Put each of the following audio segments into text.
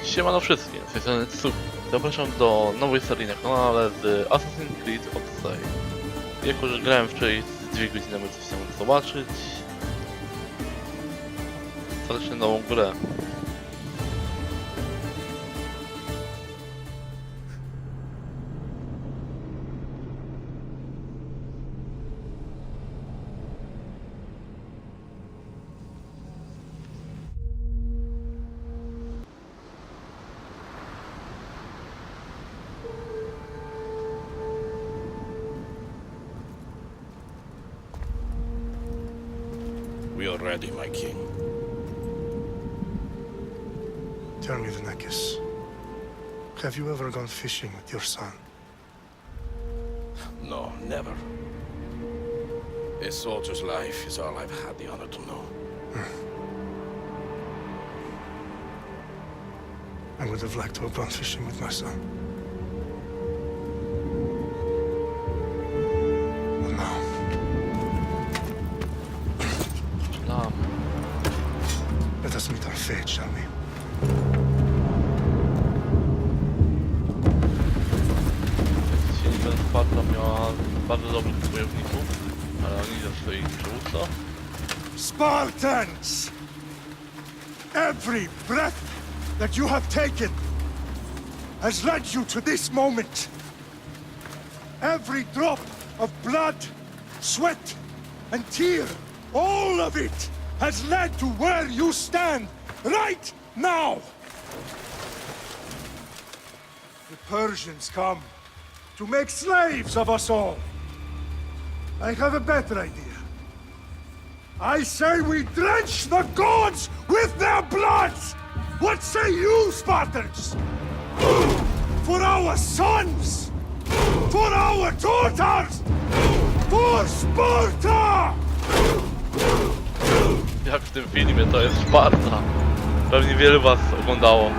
Siemano wszystkim, z tej strony Tsuki. Zapraszam do nowej serii na kanale z Asasin Cread Odysey. Jako że grałem wczoraj z 2 godziny, by coś tam zobaczyć, zacznę nową grę. We are ready, my king. Tell me, Vinakis, have you ever gone fishing with your son? No, never. A soldier's life is all I've had the honor to know. I would have liked to have gone fishing with my son. But no. Let us meet our fate, shall we? Silver Sparta miała bardzo dobrych wojowników, ale oni ze swoich przywódców. Spartans! Every breath that you have taken has led you to this moment. Every drop of blood, sweat, and tear, all of it has led to where you stand right now. The Persians come to make slaves of us all. I have a better idea. I say we drench the gods with their blood! What say you, Spartans? For our sons! For our daughters! For Sparta! Jak w tym filmie, to jest Sparta. Pewnie wielu was oglądało.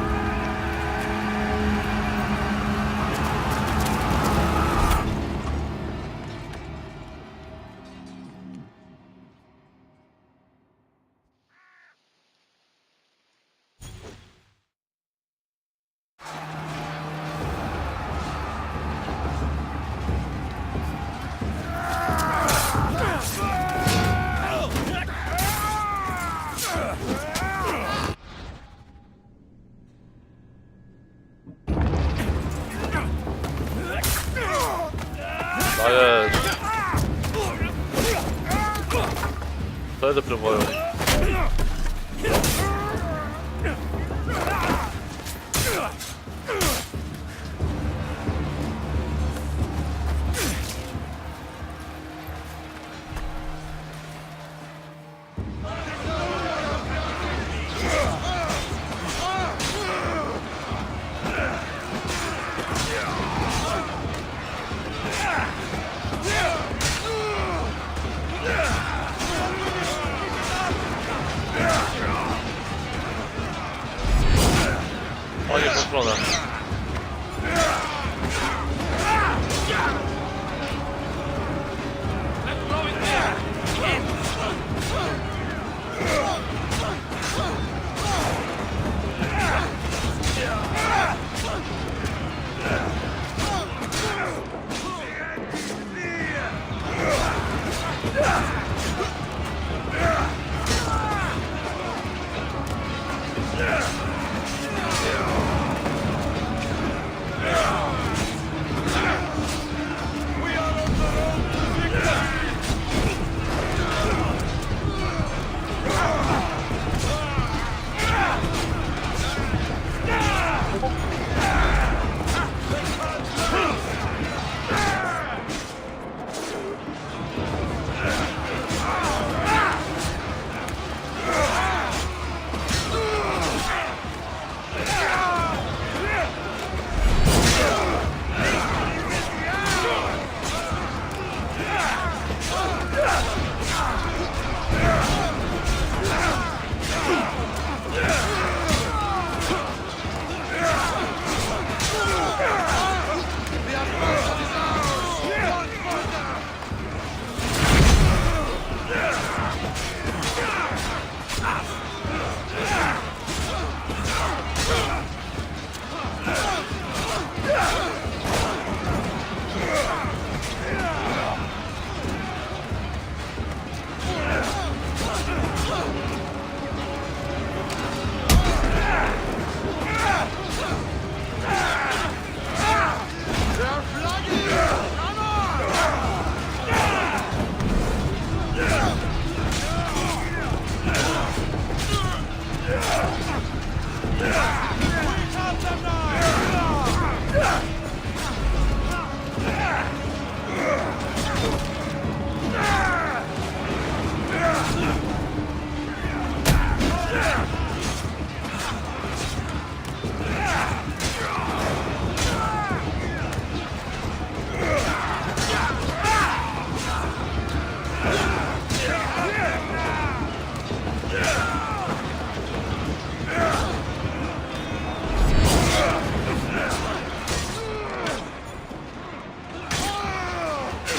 Dajesz. To jest dopiero woją. O, nie, tą stronę.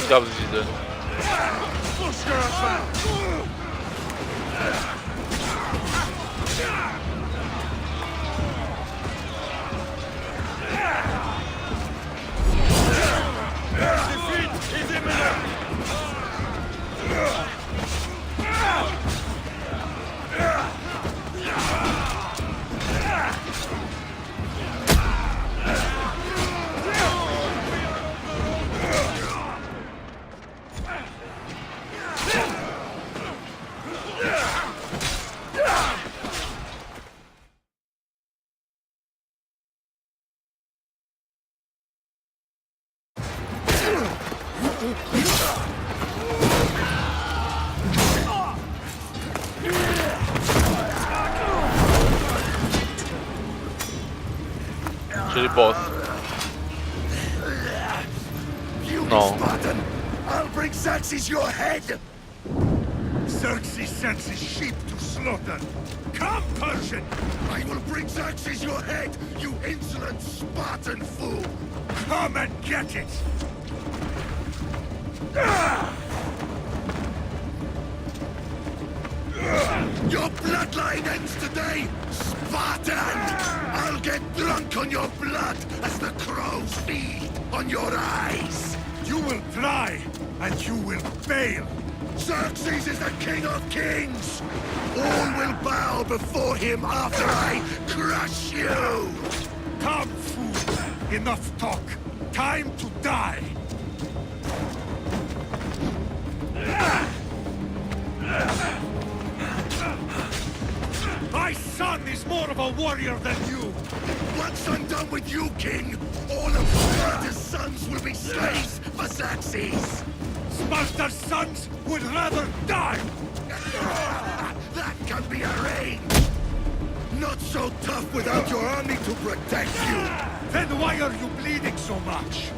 Gabzidy. Czyli boss. No. Spartan, I'll bring Xerxes your head! Xerxes sends his sheep to slaughter. Come, Persian! I will bring Xerxes your head, you insolent Spartan fool! Come and get it! Your bloodline ends today, Spartan! I'll get drunk on your blood as the crows feed on your eyes! You will try, and you will fail! Xerxes is the king of kings! All will bow before him after I crush you! Come, fool! Enough talk! Time to die! My son is more of a warrior than you! Once I'm done with you, king, all of Sparta's sons will be slaves for Xerxes! Sparta's sons would rather die! That can be arranged! Not so tough without your army to protect you! Then why are you bleeding so much?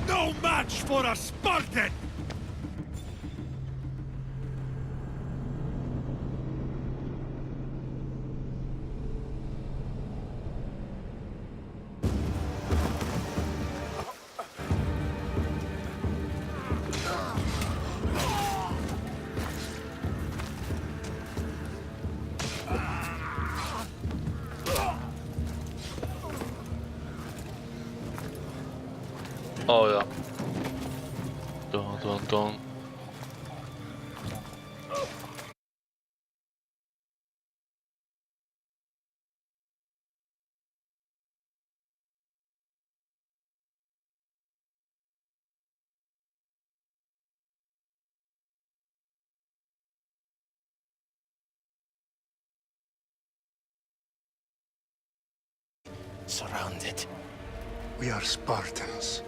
No match for a Spartan! O ja. Don, don, don. Surrounded. We are Spartans.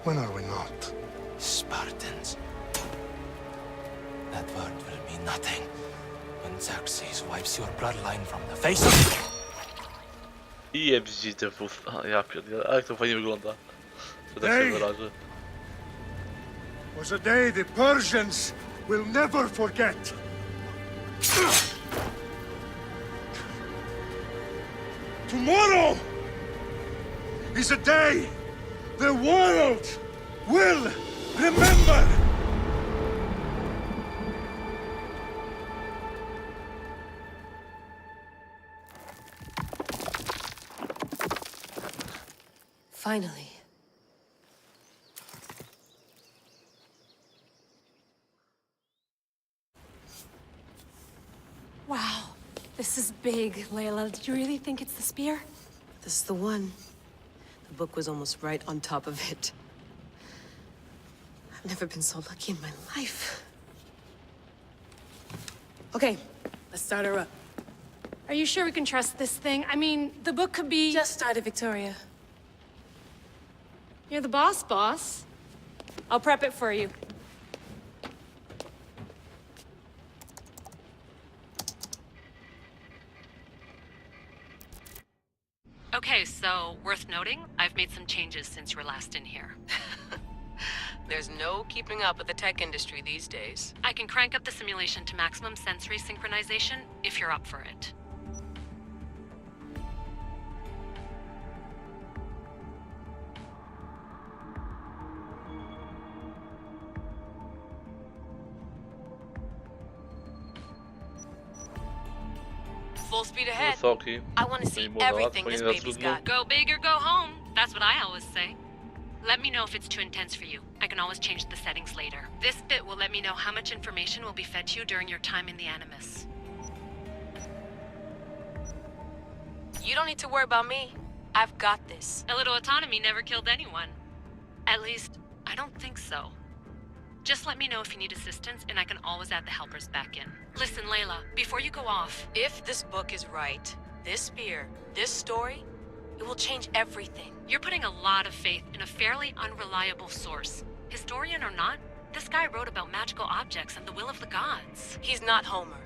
When are we not? Spartans. That word will mean nothing when Xerxes wipes your bloodline from the face of... I jebździte w usta. Ja pierdolę, ale jak to fajnie wygląda. To tak się wyrażę. Was a day the Persians will never forget. Tomorrow is a day the world will remember. Finally. This is big, Layla. Do you really think it's the spear? This is the one. The book was almost right on top of it. I've never been so lucky in my life. Okay, let's start her up. Are you sure we can trust this thing? I mean, the book could be... Just started, Victoria. You're the boss. I'll prep it for you. Okay, so worth noting, I've made some changes since you were last in here. There's no keeping up with the tech industry these days. I can crank up the simulation to maximum sensory synchronization if you're up for it. Full speed ahead. Wysoki. I want to see everything this baby's got. Go big or go home. That's what I always say. Let me know if it's too intense for you. I can always change the settings later. This bit will let me know how much information will be fed to you during your time in the Animus. You don't need to worry about me. I've got this. A little autonomy never killed anyone. At least, I don't think so. Just let me know if you need assistance, and I can always add the helpers back in. Listen, Layla, before you go off... If this book is right, this spear, this story, it will change everything. You're putting a lot of faith in a fairly unreliable source. Historian or not, this guy wrote about magical objects and the will of the gods. He's not Homer.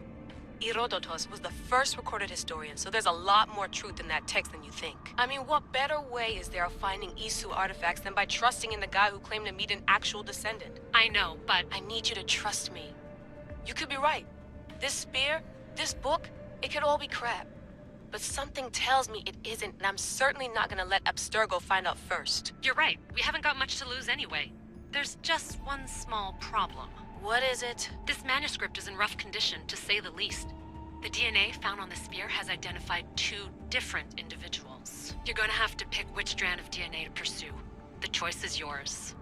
Herodotus was the first recorded historian, so there's a lot more truth in that text than you think. I mean, what better way is there of finding Isu artifacts than by trusting in the guy who claimed to meet an actual descendant? I know, but... I need you to trust me. You could be right. This spear, this book, it could all be crap. But something tells me it isn't, and I'm certainly not gonna let Abstergo find out first. You're right. We haven't got much to lose anyway. There's just one small problem. What is it? This manuscript is in rough condition, to say the least. The DNA found on the spear has identified 2 different individuals. You're gonna have to pick which strand of DNA to pursue. The choice is yours.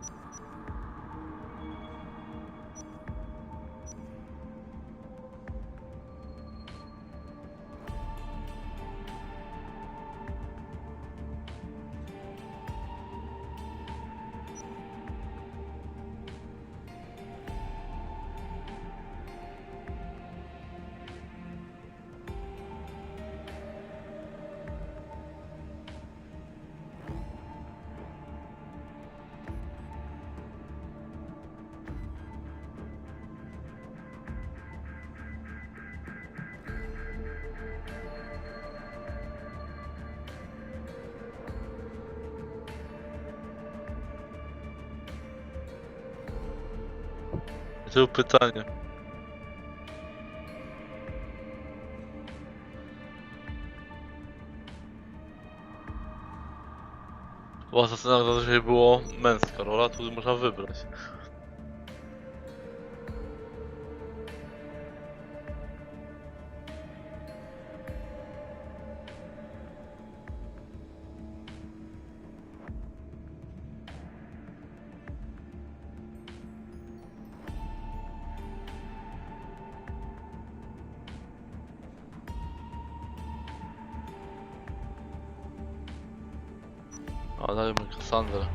To pytanie. W Asasynach zazwyczaj było męska rola, tu można wybrać. A dajmy Cassandrę.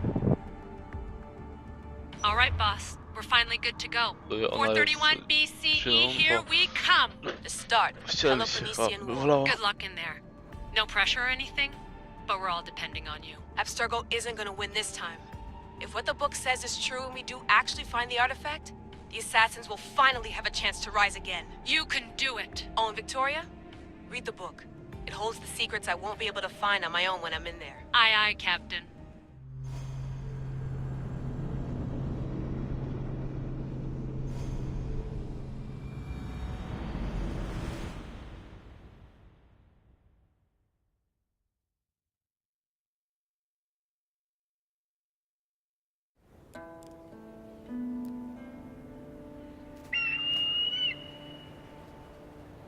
All right, boss. We're finally good to go. Ona jest 431 BCE, dziewczyną, here we come. The start. Chciałem się Peloponnesian War. wolała. Good luck in there. No pressure or anything, but we're all depending on you. Abstergo isn't gonna win this time. If what the book says is true and we do actually find the artifact, the assassins will finally have a chance to rise again. You can do it. Oh, and Victoria, read the book. It holds the secrets I won't be able to find on my own when I'm in there. Aye, aye, Captain.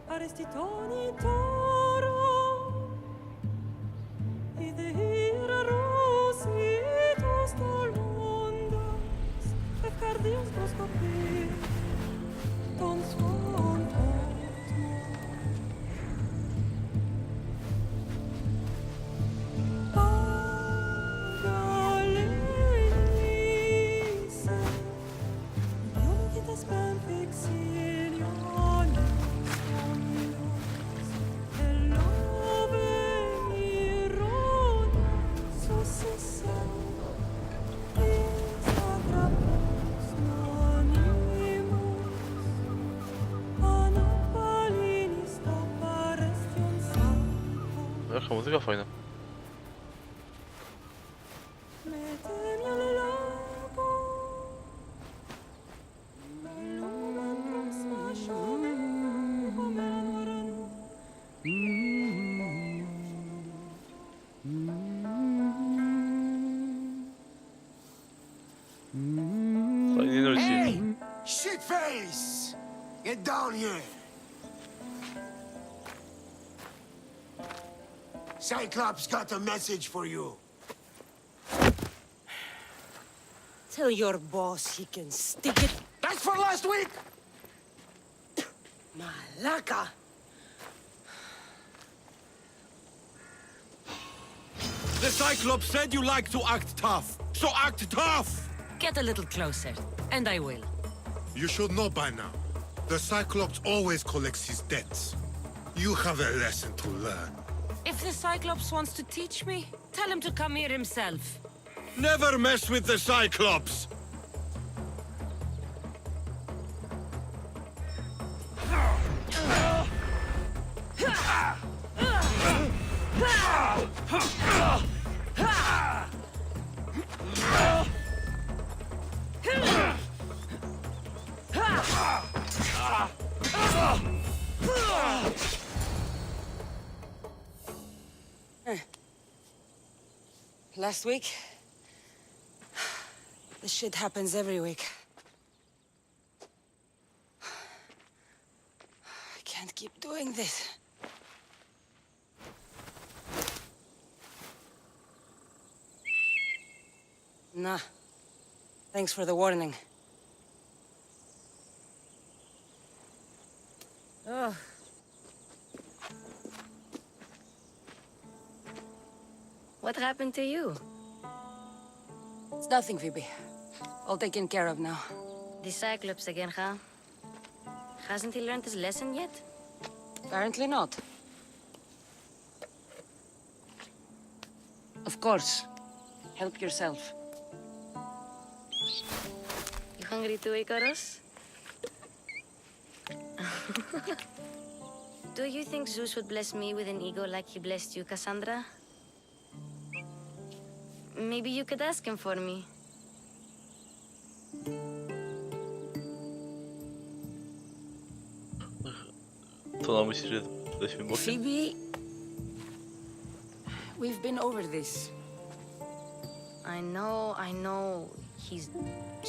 Arestitoni toro ide ira rositos tolmondas efcardios proscopir ton suon Taka muzyka fajna. Fajnie nuci. Hey! Shitface! Get down here! Cyclops got a message for you. Tell your boss he can stick it. That's for last week! Malaka! The Cyclops said you like to act tough, so act tough! Get a little closer, and I will. You should know by now. The Cyclops always collects his debts. You have a lesson to learn. If the Cyclops wants to teach me, tell him to come here himself. Never mess with the Cyclops! Last week? This shit happens every week. I can't keep doing this. Nah. Thanks for the warning. Oh. What happened to you? It's nothing, Phoebe. All taken care of now. The Cyclops again, huh? Hasn't he learned his lesson yet? Apparently not. Of course. Help yourself. You hungry too, Icarus? Do you think Zeus would bless me with an ego like he blessed you, Cassandra? Maybe you could ask him for me. Co nam myślisz, że jesteśmy bokiem? Phoebe, we've been over this. I know. He's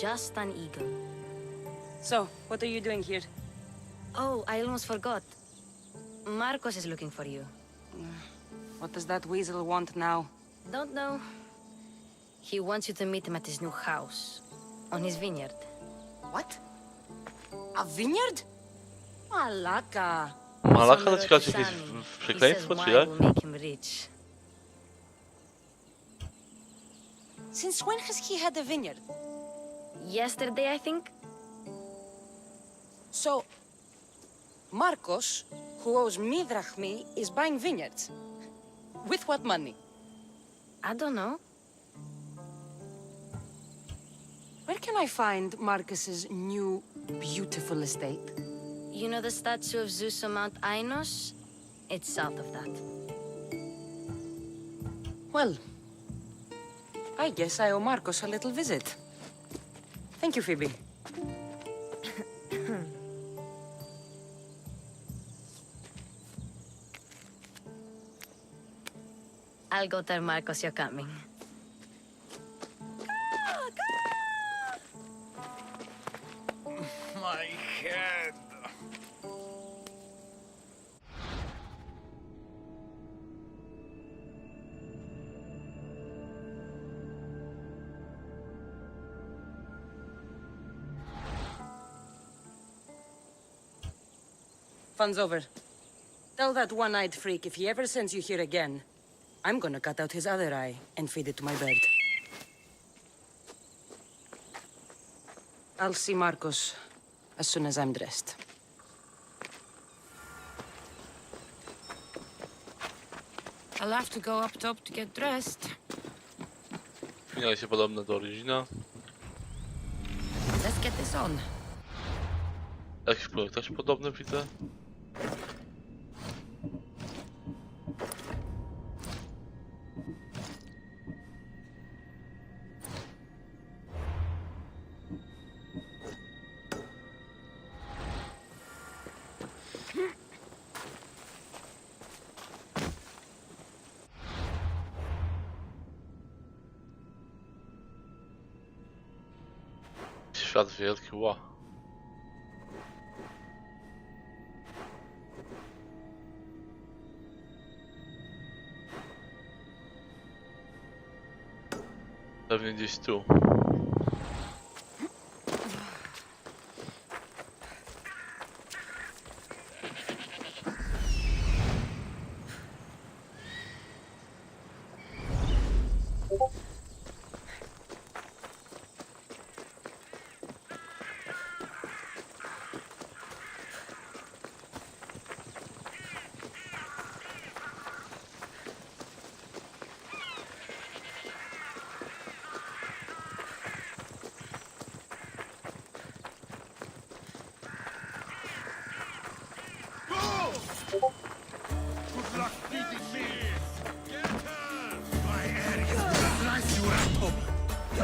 just an eagle. So, what are you doing here? Oh, I almost forgot. Marcos is looking for you. What does that weasel want now? Don't know. He wants you to meet him at his new house. On his vineyard. What? A vineyard? Malaka. Malaka to ciekawe, czy jakieś przekleństwo, czy jak? will make him rich. Since when has he had a vineyard? Yesterday, I think. So, Marcos, who owes me drachmi, is buying vineyards. With what money? I don't know. Where can I find Marcus's new, beautiful estate? You know the statue of Zeus on Mount Ainos? It's south of that. Well, I guess I owe Marcos a little visit. Thank you, Phoebe. I'll go tell Marcos you're coming. My head! Fun's over. Tell that one-eyed freak if he ever sends you here again, I'm gonna cut out his other eye and feed it to my bird. I'll see Marcos as soon as I'm dressed. I'll have to go up top to get dressed. Finale się podobne do Origina. Let's get this on. Jakiś projekt też podobny widzę. Świat wielki, ła. Pewnie gdzieś tu.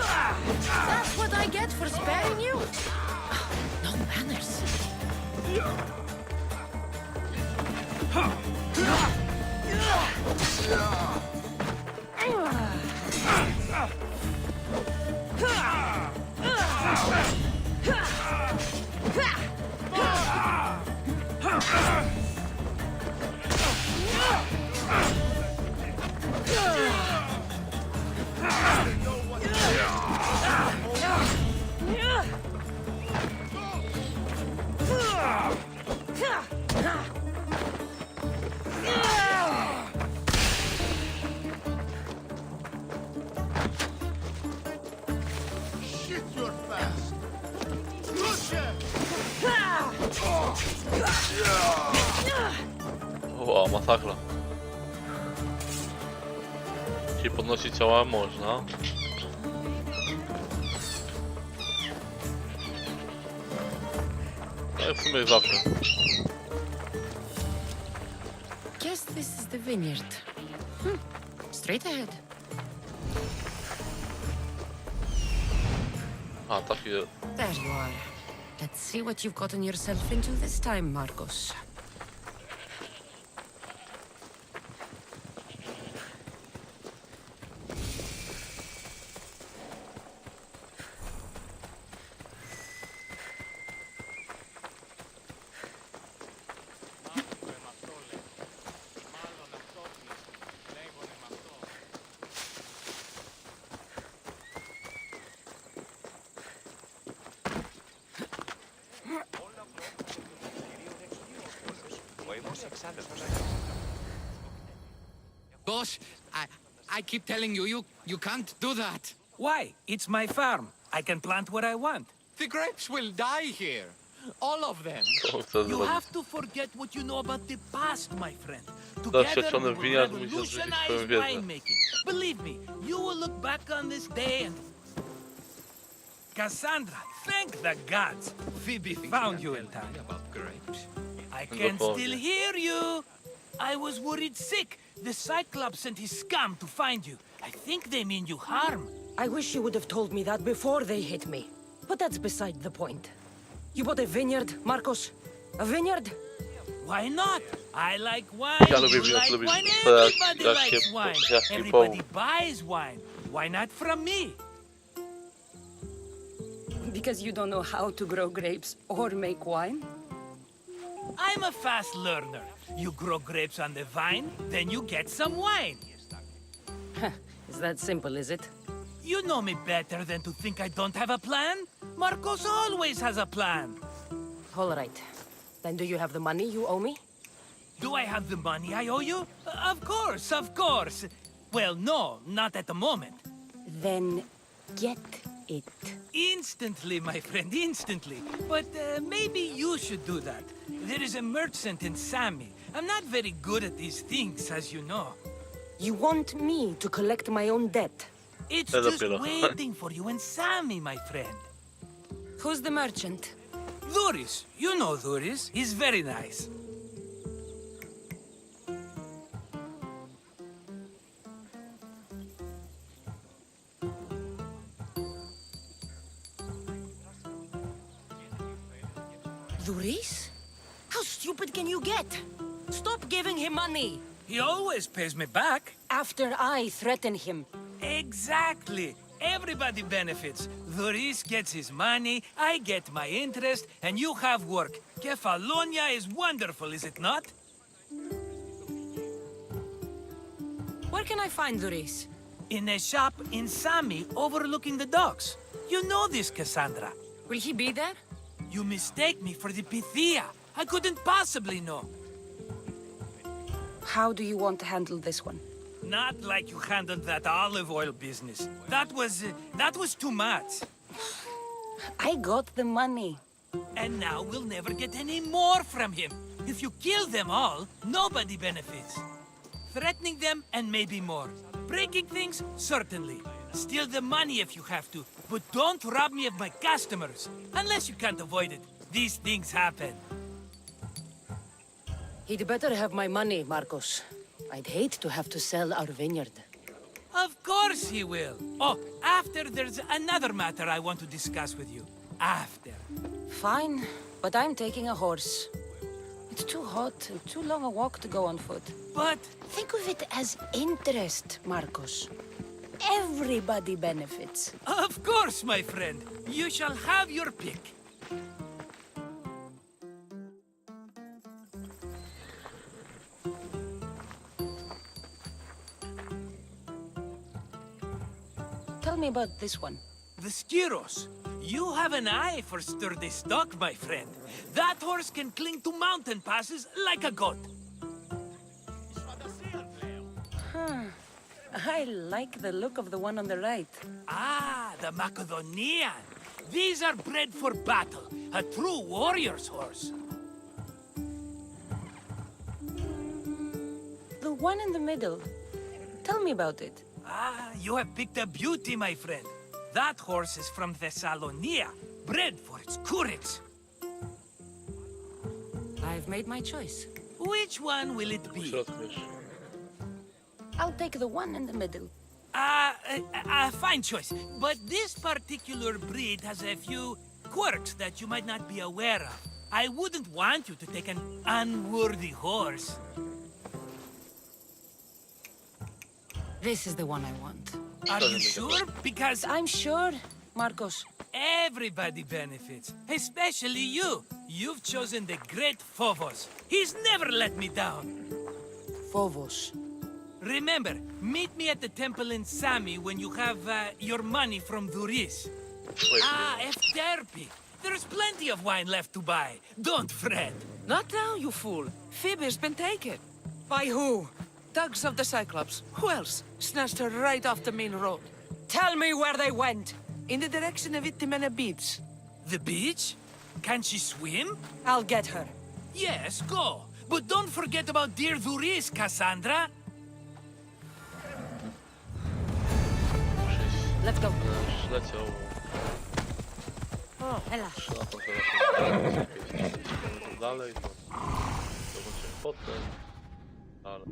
That's what I get for sparing you? No manners. Shit, you're fast. O, masakra. Jeśli podnosić ciała można. No jak w sumie zawsze. Guess this is the vineyard. Straight ahead. A, taki... There you are. Let's see what you've gotten yourself into this time, Marcos. Boss, I keep telling you, you can't do that. Why? It's my farm. I can plant what I want. The grapes will die here. All of them. You have to forget what you know about the past, my friend. Doświadczony Together we will winiarz musi odrzucić revolutionize swoją wiedzę. winemaking. Believe me, you will look back on this day and... Cassandra, thank the gods. Phoebe found you in time. I can still hear you. I was worried sick. The Cyclops sent his scum to find you. I think they mean you harm. I wish you would have told me that before they hit me. But that's beside the point. You bought a vineyard, Marcos? A vineyard? Why not? I like wine. Ja lubię You wino, like lubię wine. wino. Everybody Jak likes się- wine. jak się Everybody powód. buys wine. Why not from me? Because you don't know how to grow grapes or make wine? I'm a fast learner. You grow grapes on the vine, then you get some wine. Is that simple, is it? You know me better than to think I don't have a plan. Marcos always has a plan. All right. Then do you have the money you owe me? Do I have the money I owe you? Of course, of course. Well, no, not at the moment. Then get it. Instantly, my friend, instantly. But maybe you should do that. There is a merchant in Sami. I'm not very good at these things, as you know. You want me to collect my own debt? It's Hello, just Pillow. waiting for you in Sami, my friend. Who's the merchant? Dhuris. You know Dhuris. He's very nice. Dhuris? How stupid can you get? Stop giving him money. He always pays me back. After I threaten him. Exactly. Everybody benefits. Doris gets his money, I get my interest, and you have work. Kefalonia is wonderful, is it not? Where can I find Doris? In a shop in Sami overlooking the docks. You know this, Cassandra. Will he be there? You mistake me for the Pythia. I couldn't possibly know. How do you want to handle this one? Not like you handled that olive oil business. That was too much. I got the money. And now we'll never get any more from him. If you kill them all, nobody benefits. Threatening them, and maybe more. Breaking things, certainly. Steal the money if you have to, but don't rob me of my customers. Unless you can't avoid it. These things happen. He'd better have my money, Marcos. I'd hate to have to sell our vineyard. Of course he will. Oh, after there's another matter I want to discuss with you. After. Fine, but I'm taking a horse. It's too hot and too long a walk to go on foot. But... Think of it as interest, Marcos. Everybody benefits. Of course, my friend. You shall have your pick. Tell me about this one. The Skiros. You have an eye for sturdy stock, my friend. That horse can cling to mountain passes like a goat. Huh. I like the look of the one on the right. Ah, the Macedonian. These are bred for battle. A true warrior's horse. The one in the middle. Tell me about it. Ah, you have picked a beauty, my friend. That horse is from Thessalonia, bred for its courage. I've made my choice. Which one will it be? I'll take the one in the middle. Fine choice. But this particular breed has a few quirks that you might not be aware of. I wouldn't want you to take an unworthy horse. This is the one I want. Are you sure? Because I'm sure, Marcos. everybody benefits, especially you. You've chosen the great Phobos. He's never let me down. Phobos. Remember, meet me at the temple in Sami when you have your money from Duris. Efterpi. There's plenty of wine left to buy. Don't fret. Not now, you fool. Phoebe's been taken. By who? Thugs of the Cyclops. Who else? Snatched her right off the main road. Tell me where they went. In the direction of Itimena Beach. The beach? Can she swim? I'll get her. Yes, go. But don't forget about dear Duris, Cassandra. Let's go. Leciał. Ela. Na tą teraz dalej, to zobaczymy potem. Ale...